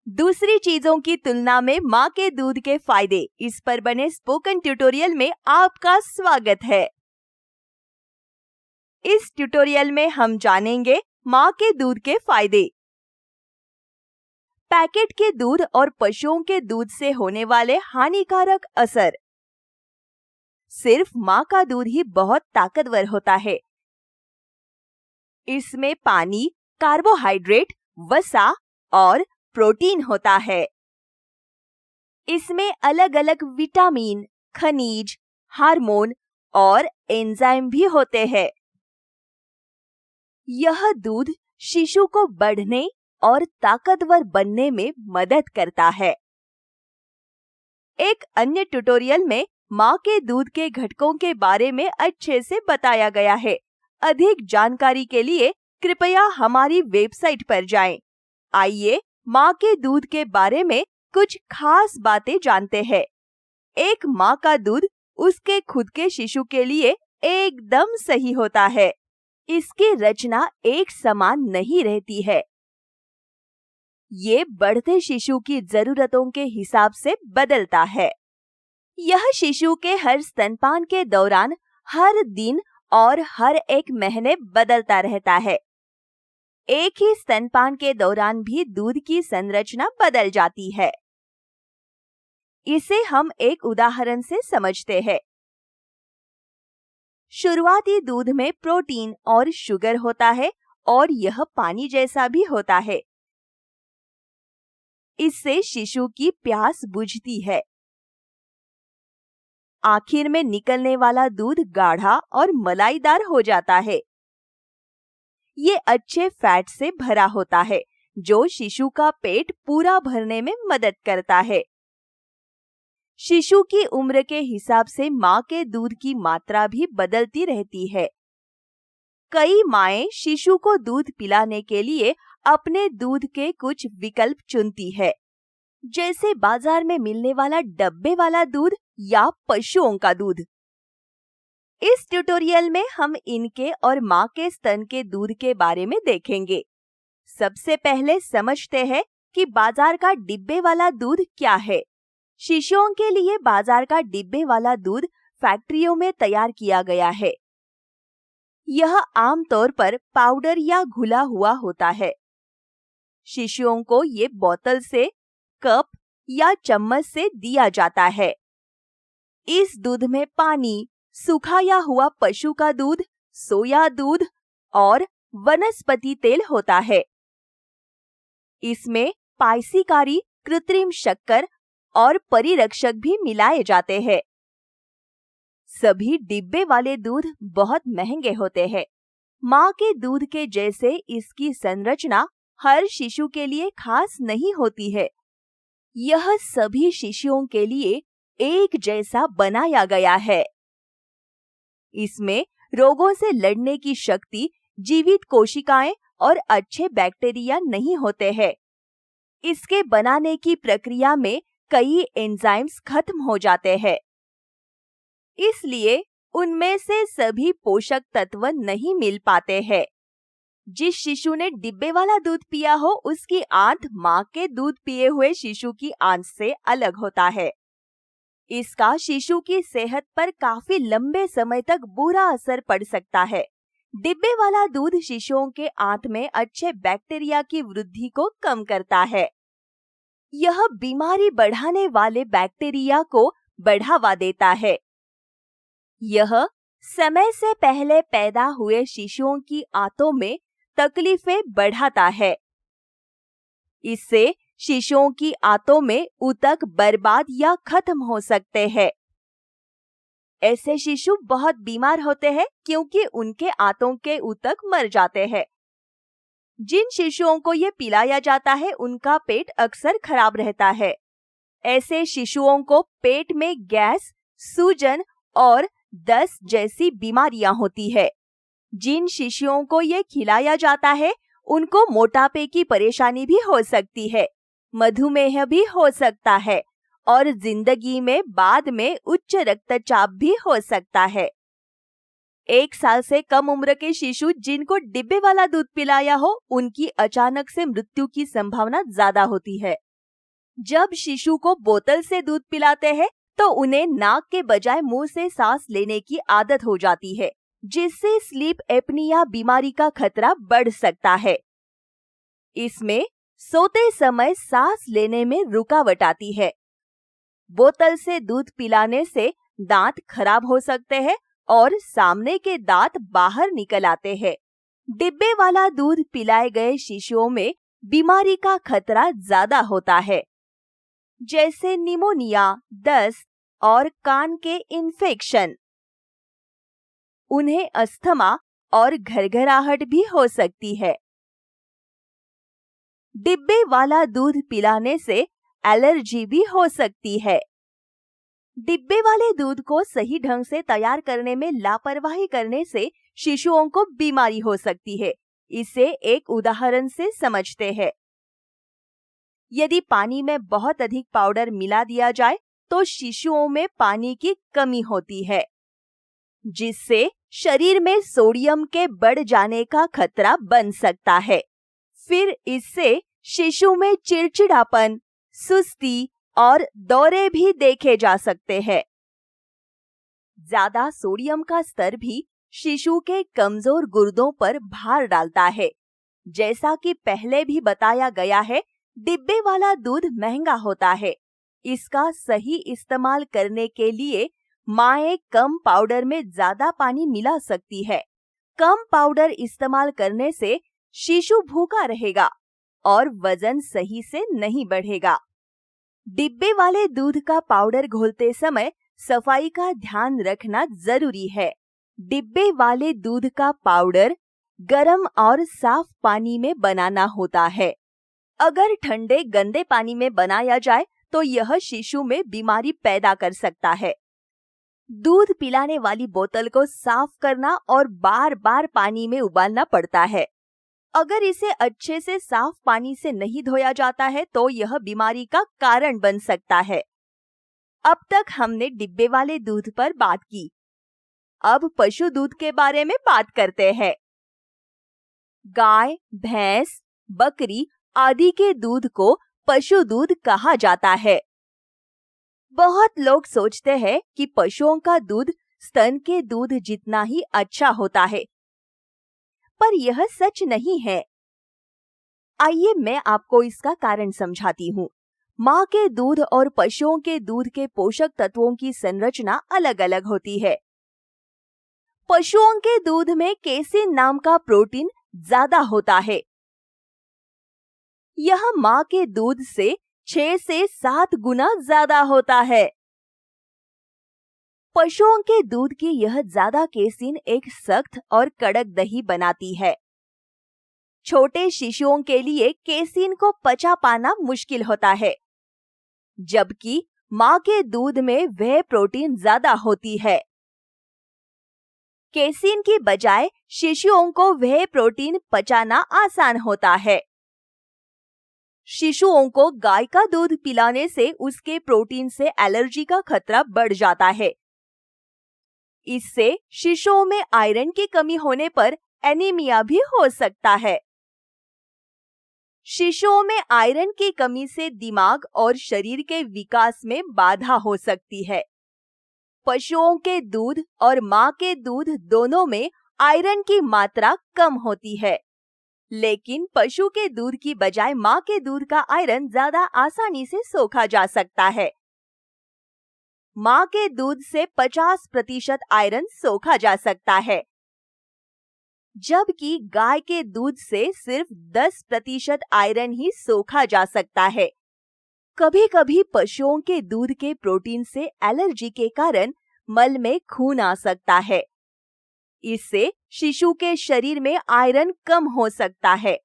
दूसरी चीजों की तुलना में माँ के दूध के फायदे, इस पर बने स्पोकन ट्यूटोरियल में आपका स्वागत है। इस ट्यूटोरियल में हम जानेंगे माँ के दूध के फायदे। पैकेट के दूध और पशुओं के दूध से होने वाले हानिकारक असर। सिर्फ माँ का दूध ही बहुत ताकतवर होता है। इसमें पानी, कार्बोहाइड्रेट, वसा और प्रोटीन होता है। इसमें अलग अलग विटामिन, खनिज, हार्मोन और एंजाइम भी होते हैं। यह दूध शिशु को बढ़ने और ताकतवर बनने में मदद करता है। एक अन्य ट्यूटोरियल में माँ के दूध के घटकों के बारे में अच्छे से बताया गया है। अधिक जानकारी के लिए कृपया हमारी वेबसाइट पर जाएं। आइए माँ के दूध के बारे में कुछ खास बातें जानते हैं। एक माँ का दूध उसके खुद के शिशु के लिए एकदम सही होता है। इसकी रचना एक समान नहीं रहती है। ये बढ़ते शिशु की जरूरतों के हिसाब से बदलता है। यह शिशु के हर स्तनपान के दौरान, हर दिन और हर एक महीने बदलता रहता है। एक ही स्तनपान के दौरान भी दूध की संरचना बदल जाती है। इसे हम एक उदाहरण से समझते हैं। शुरुआती दूध में प्रोटीन और शुगर होता है और यह पानी जैसा भी होता है। इससे शिशु की प्यास बुझती है। आखिर में निकलने वाला दूध गाढ़ा और मलाईदार हो जाता है। ये अच्छे फैट से भरा होता है, जो शिशु का पेट पूरा भरने में मदद करता है। शिशु की उम्र के हिसाब से माँ के दूध की मात्रा भी बदलती रहती है। कई माएं शिशु को दूध पिलाने के लिए अपने दूध के कुछ विकल्प चुनती है, जैसे बाजार में मिलने वाला डब्बे वाला दूध या पशुओं का दूध। इस ट्यूटोरियल में हम इनके और माँ के स्तन के दूध के बारे में देखेंगे। सबसे पहले समझते हैं कि बाजार का डिब्बे वाला दूध क्या है। शिशुओं के लिए बाजार का डिब्बे वाला दूध फैक्ट्रियों में तैयार किया गया है। यह आमतौर पर पाउडर या घुला हुआ होता है। शिशुओं को ये बोतल से, कप या चम्मच से दिया जाता है। इस दूध में पानी, सुखाया हुआ पशु का दूध, सोया दूध और वनस्पति तेल होता है। इसमें पायसीकारी, कृत्रिम शक्कर और परिरक्षक भी मिलाए जाते हैं। सभी डिब्बे वाले दूध बहुत महंगे होते हैं। माँ के दूध के जैसे इसकी संरचना हर शिशु के लिए खास नहीं होती है। यह सभी शिशुओं के लिए एक जैसा बनाया गया है। इसमें रोगों से लड़ने की शक्ति, जीवित कोशिकाएं और अच्छे बैक्टीरिया नहीं होते हैं। इसके बनाने की प्रक्रिया में कई एंजाइम्स खत्म हो जाते हैं। इसलिए उनमें से सभी पोषक तत्व नहीं मिल पाते हैं। जिस शिशु ने डिब्बे वाला दूध पिया हो, उसकी आंत माँ के दूध पिए हुए शिशु की आंत से अलग होता है। इसका शिशु की सेहत पर काफी लंबे समय तक बुरा असर पड़ सकता है। डिब्बे वाला दूध शिशुओं के आंत में अच्छे बैक्टीरिया की वृद्धि को कम करता है। यह बीमारी बढ़ाने वाले बैक्टीरिया को बढ़ावा देता है। यह समय से पहले पैदा हुए शिशुओं की आंतों में तकलीफें बढ़ाता है। इससे शिशुओं की आंतों में ऊतक बर्बाद या खत्म हो सकते हैं। ऐसे शिशु बहुत बीमार होते हैं क्योंकि उनके आंतों के ऊतक मर जाते हैं। जिन शिशुओं को ये पिलाया जाता है, उनका पेट अक्सर खराब रहता है। ऐसे शिशुओं को पेट में गैस, सूजन और दस्त जैसी बीमारियां होती है। जिन शिशुओं को ये खिलाया जाता है, उनको मोटापे की परेशानी भी हो सकती है, मधुमेह भी हो सकता है और जिंदगी में बाद में उच्च रक्तचाप भी हो सकता है। 1 साल से कम उम्र के शिशु जिनको डिब्बे वाला दूध पिलाया हो, उनकी अचानक से मृत्यु की संभावना ज्यादा होती है। जब शिशु को बोतल से दूध पिलाते हैं तो उन्हें नाक के बजाय मुंह से सांस लेने की आदत हो जाती है, जिससे स्लीप एपनिया बीमारी का खतरा बढ़ सकता है। इसमें सोते समय सांस लेने में रुकावट आती है। बोतल से दूध पिलाने से दांत खराब हो सकते हैं और सामने के दांत बाहर निकल आते हैं। डिब्बे वाला दूध पिलाए गए शिशुओं में बीमारी का खतरा ज्यादा होता है, जैसे निमोनिया, दस्त और कान के इन्फेक्शन। उन्हें अस्थमा और घरघराहट भी हो सकती है। डिब्बे वाला दूध पिलाने से एलर्जी भी हो सकती है। डिब्बे वाले दूध को सही ढंग से तैयार करने में लापरवाही करने से शिशुओं को बीमारी हो सकती है। इसे एक उदाहरण से समझते हैं। यदि पानी में बहुत अधिक पाउडर मिला दिया जाए तो शिशुओं में पानी की कमी होती है, जिससे शरीर में सोडियम के बढ़ जाने का खतरा बन सकता है। फिर इससे शिशु में चिड़चिड़ापन, सुस्ती और दौरे भी देखे जा सकते हैं। ज्यादा सोडियम का स्तर भी शिशु के कमजोर गुर्दों पर भार डालता है। जैसा कि पहले भी बताया गया है, डिब्बे वाला दूध महंगा होता है। इसका सही इस्तेमाल करने के लिए माएं कम पाउडर में ज्यादा पानी मिला सकती है। कम पाउडर इस्तेमाल करने से शिशु भूखा रहेगा और वजन सही से नहीं बढ़ेगा। डिब्बे वाले दूध का पाउडर घोलते समय सफाई का ध्यान रखना जरूरी है। डिब्बे वाले दूध का पाउडर गर्म और साफ पानी में बनाना होता है। अगर ठंडे गंदे पानी में बनाया जाए तो यह शिशु में बीमारी पैदा कर सकता है। दूध पिलाने वाली बोतल को साफ करना और बार बार पानी में उबालना पड़ता है। अगर इसे अच्छे से साफ पानी से नहीं धोया जाता है तो यह बीमारी का कारण बन सकता है। अब तक हमने डिब्बे वाले दूध पर बात की। अब पशु दूध के बारे में बात करते हैं। गाय, भैंस, बकरी आदि के दूध को पशु दूध कहा जाता है। बहुत लोग सोचते हैं कि पशुओं का दूध स्तन के दूध जितना ही अच्छा होता है, पर यह सच नहीं है। आइए मैं आपको इसका कारण समझाती हूँ। माँ के दूध और पशुओं के दूध के पोषक तत्वों की संरचना अलग अलग होती है। पशुओं के दूध में केसिन नाम का प्रोटीन ज्यादा होता है। यह माँ के दूध से 6 से 7 गुना ज्यादा होता है। पशुओं के दूध की यह ज्यादा केसिन एक सख्त और कड़क दही बनाती है। छोटे शिशुओं के लिए केसिन को पचा पाना मुश्किल होता है, जबकि माँ के दूध में वह प्रोटीन ज्यादा होती है। केसिन की बजाय शिशुओं को वह प्रोटीन पचाना आसान होता है। शिशुओं को गाय का दूध पिलाने से उसके प्रोटीन से एलर्जी का खतरा बढ़ जाता है। इससे शिशुओं में आयरन की कमी होने पर एनीमिया भी हो सकता है। शिशुओं में आयरन की कमी से दिमाग और शरीर के विकास में बाधा हो सकती है। पशुओं के दूध और माँ के दूध दोनों में आयरन की मात्रा कम होती है, लेकिन पशु के दूध की बजाय माँ के दूध का आयरन ज्यादा आसानी से सोखा जा सकता है। माँ के दूध से 50% आयरन सोखा जा सकता है, जबकि गाय के दूध से सिर्फ 10% आयरन ही सोखा जा सकता है। कभी कभी पशुओं के दूध के प्रोटीन से एलर्जी के कारण मल में खून आ सकता है। इससे शिशु के शरीर में आयरन कम हो सकता है।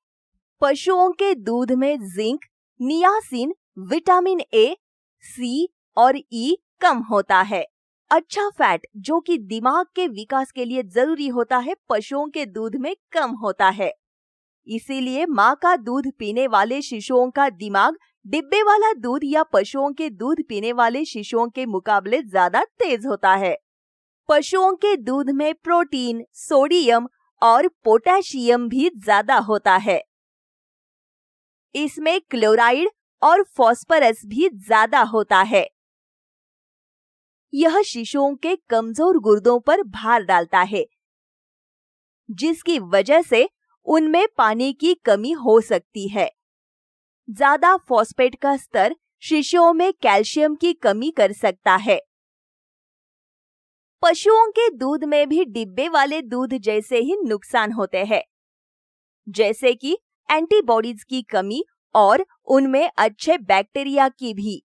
पशुओं के दूध में जिंक, नियासिन, विटामिन ए, सी और ई कम होता है। अच्छा फैट जो कि दिमाग के विकास के लिए जरूरी होता है, पशुओं के दूध में कम होता है। इसीलिए माँ का दूध पीने वाले शिशुओं का दिमाग डिब्बे वाला दूध या पशुओं के दूध पीने वाले शिशुओं के मुकाबले ज्यादा तेज होता है। पशुओं के दूध में प्रोटीन, सोडियम और पोटेशियम भी ज्यादा होता है। इसमें क्लोराइड और फास्फोरस भी ज्यादा होता है। यह शिशुओं के कमजोर गुर्दों पर भार डालता है, जिसकी वजह से उनमें पानी की कमी हो सकती है। ज्यादा फॉस्फेट का स्तर शिशुओं में कैल्शियम की कमी कर सकता है। पशुओं के दूध में भी डिब्बे वाले दूध जैसे ही नुकसान होते हैं, जैसे कि एंटीबॉडीज की कमी और उनमें अच्छे बैक्टीरिया की भी।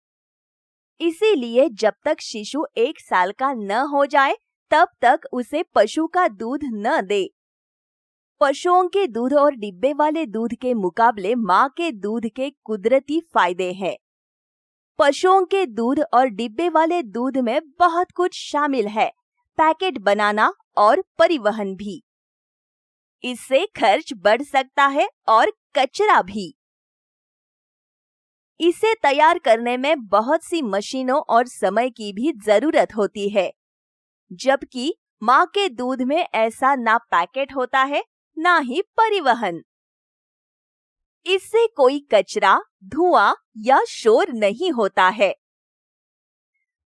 इसीलिए जब तक शिशु 1 साल का न हो जाए तब तक उसे पशु का दूध न दे। पशुओं के दूध और डिब्बे वाले दूध के मुकाबले माँ के दूध के कुदरती फायदे हैं। पशुओं के दूध और डिब्बे वाले दूध में बहुत कुछ शामिल है, पैकेट बनाना और परिवहन भी। इससे खर्च बढ़ सकता है और कचरा भी। इसे तैयार करने में बहुत सी मशीनों और समय की भी जरूरत होती है, जबकि माँ के दूध में ऐसा ना पैकेट होता है ना ही परिवहन। इससे कोई कचरा, धुआं या शोर नहीं होता है।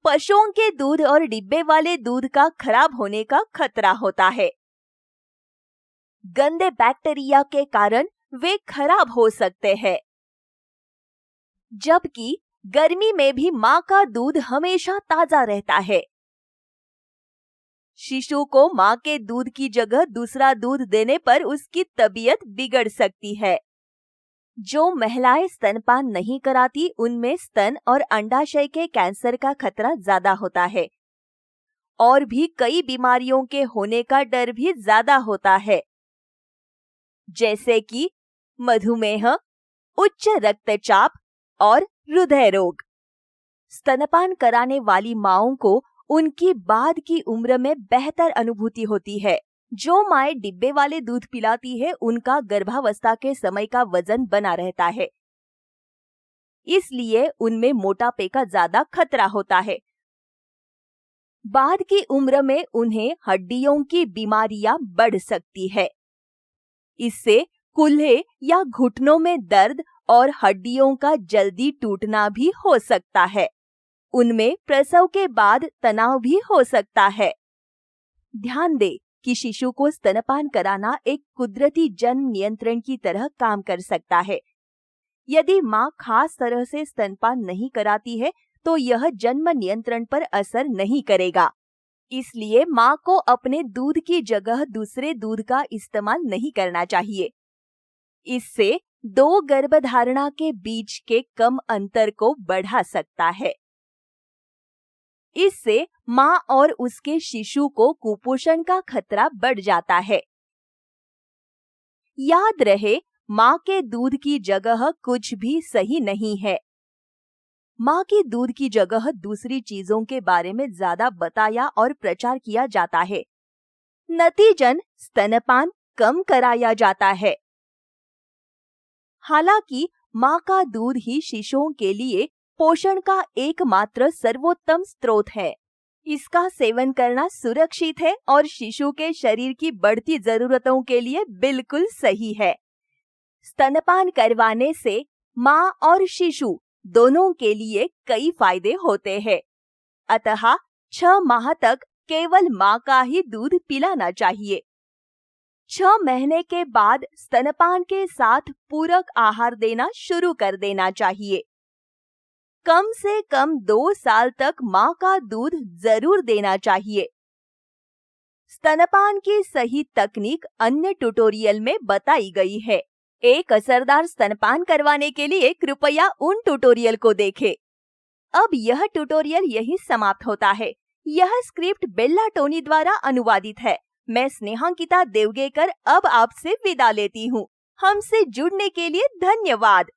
पशुओं के दूध और डिब्बे वाले दूध का खराब होने का खतरा होता है। गंदे बैक्टीरिया के कारण वे खराब हो सकते हैं, जबकि गर्मी में भी माँ का दूध हमेशा ताजा रहता है। शिशु को माँ के दूध की जगह दूसरा दूध देने पर उसकी तबीयत बिगड़ सकती है। जो महिलाएं स्तनपान नहीं कराती उनमें स्तन और अंडाशय के कैंसर का खतरा ज्यादा होता है और भी कई बीमारियों के होने का डर भी ज्यादा होता है, जैसे कि मधुमेह, उच्च रक्तचाप और हृदय रोग। स्तनपान कराने वाली माँओं को उनकी बाद की उम्र में बेहतर अनुभूति होती है। जो माएँ डिब्बे वाले दूध पिलाती है उनका गर्भावस्था के समय का वजन बना रहता है, इसलिए उनमें मोटापे का ज्यादा खतरा होता है। बाद की उम्र में उन्हें हड्डियों की बीमारियां बढ़ सकती है। इससे कूल्हे या घुटनों में दर्द और हड्डियों का जल्दी टूटना भी हो सकता है। उनमें प्रसव के बाद तनाव भी हो सकता है। ध्यान दें कि शिशु को स्तनपान कराना एक कुदरती जन्म नियंत्रण की तरह काम कर सकता है। यदि माँ खास तरह से स्तनपान नहीं कराती है तो यह जन्म नियंत्रण पर असर नहीं करेगा। इसलिए माँ को अपने दूध की जगह दूसरे दूध का इस्तेमाल नहीं करना चाहिए। इससे 2 गर्भधारणा के बीच के कम अंतर को बढ़ा सकता है। इससे माँ और उसके शिशु को कुपोषण का खतरा बढ़ जाता है। याद रहे, माँ के दूध की जगह कुछ भी सही नहीं है। माँ के दूध की जगह दूसरी चीजों के बारे में ज्यादा बताया और प्रचार किया जाता है। नतीजन स्तनपान कम कराया जाता है। हालांकि माँ का दूध ही शिशुओं के लिए पोषण का एकमात्र सर्वोत्तम स्रोत है। इसका सेवन करना सुरक्षित है और शिशु के शरीर की बढ़ती जरूरतों के लिए बिल्कुल सही है। स्तनपान करवाने से माँ और शिशु दोनों के लिए कई फायदे होते हैं। अतः 6 माह तक केवल माँ का ही दूध पिलाना चाहिए। 6 महीने के बाद स्तनपान के साथ पूरक आहार देना शुरू कर देना चाहिए। कम से कम 2 साल तक माँ का दूध जरूर देना चाहिए। स्तनपान की सही तकनीक अन्य ट्यूटोरियल में बताई गई है। एक असरदार स्तनपान करवाने के लिए कृपया उन ट्यूटोरियल को देखें। अब यह ट्यूटोरियल यही समाप्त होता है। यह स्क्रिप्ट बेल्ला टोनी द्वारा अनुवादित है। मैं स्नेहांकिता देवगेकर अब आपसे विदा लेती हूँ। हमसे जुड़ने के लिए धन्यवाद।